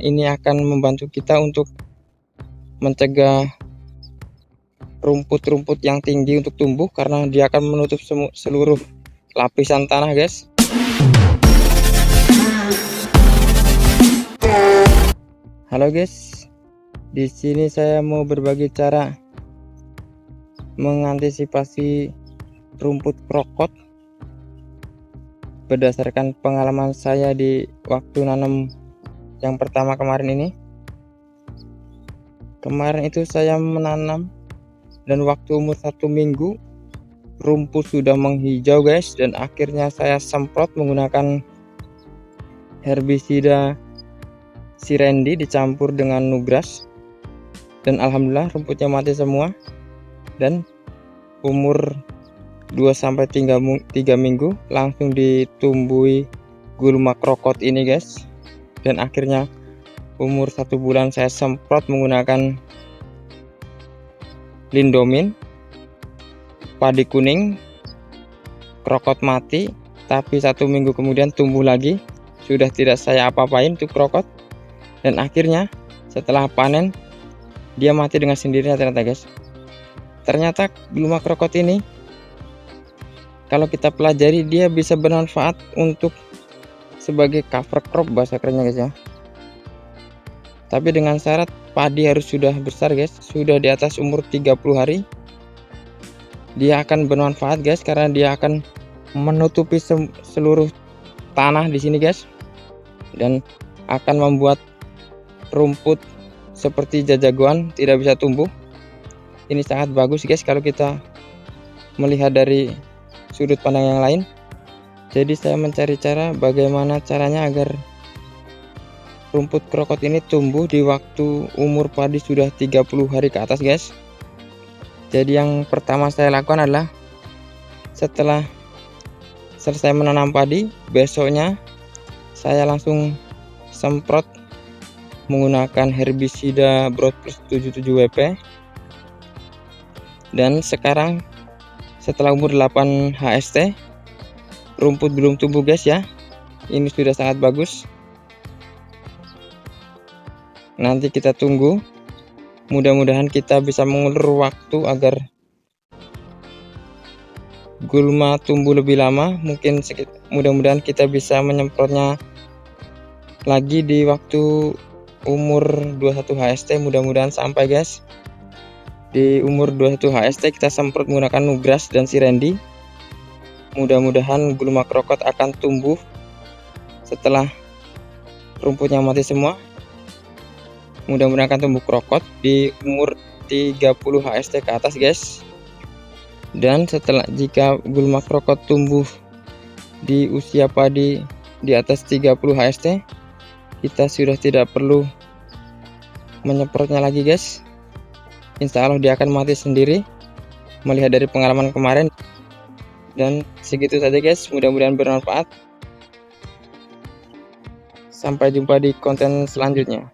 ini akan membantu kita untuk mencegah rumput-rumput yang tinggi untuk tumbuh, karena dia akan menutup seluruh lapisan tanah, guys. Halo guys, di sini saya mau berbagi cara mengantisipasi rumput krokot berdasarkan pengalaman saya di waktu nanam yang pertama kemarin ini. Kemarin itu saya menanam dan waktu umur 1 minggu rumput sudah menghijau, guys, dan akhirnya saya semprot menggunakan herbisida Sirendi dicampur dengan Nugras, dan alhamdulillah rumputnya mati semua. Dan umur 2-3 minggu langsung ditumbuhi gulma krokot ini, guys. Dan akhirnya umur 1 bulan saya semprot menggunakan Lindomin, padi kuning, krokot mati. Tapi 1 minggu kemudian tumbuh lagi, sudah tidak saya apa-apain untuk krokot. Dan akhirnya setelah panen dia mati dengan sendirinya ternyata, guys. Ternyata gulma krokot ini kalau kita pelajari dia bisa bermanfaat untuk sebagai cover crop bahasa kerennya, guys ya. Tapi dengan syarat padi harus sudah besar, guys, sudah di atas umur 30 hari. Dia akan bermanfaat, guys, karena dia akan menutupi seluruh tanah di sini, guys, dan akan membuat rumput seperti jajagoan tidak bisa tumbuh. Ini sangat bagus, guys, kalau kita melihat dari sudut pandang yang lain. Jadi saya mencari cara bagaimana caranya agar rumput krokot ini tumbuh di waktu umur padi sudah 30 hari ke atas, guys. Jadi yang pertama saya lakukan adalah setelah selesai menanam padi, besoknya saya langsung semprot menggunakan herbisida Broad Plus 77 WP. Dan sekarang setelah umur 8 HST rumput belum tumbuh, guys ya. Ini sudah sangat bagus. Nanti kita tunggu, mudah-mudahan kita bisa mengulur waktu agar gulma tumbuh lebih lama. Mudah-mudahan kita bisa menyemprotnya lagi di waktu umur 21 HST. Mudah-mudahan sampai, guys. Di umur 21 HST kita semprot menggunakan Nugras dan Sirendi. Mudah-mudahan gulma krokot akan tumbuh setelah rumputnya mati semua. Mudah-mudahan akan tumbuh krokot di umur 30 HST ke atas, guys. Dan jika gulma krokot tumbuh di usia padi di atas 30 HST, kita sudah tidak perlu menyemprotnya lagi, guys. Insya Allah dia akan mati sendiri, melihat dari pengalaman kemarin. Dan segitu saja, guys, mudah-mudahan bermanfaat. Sampai jumpa di konten selanjutnya.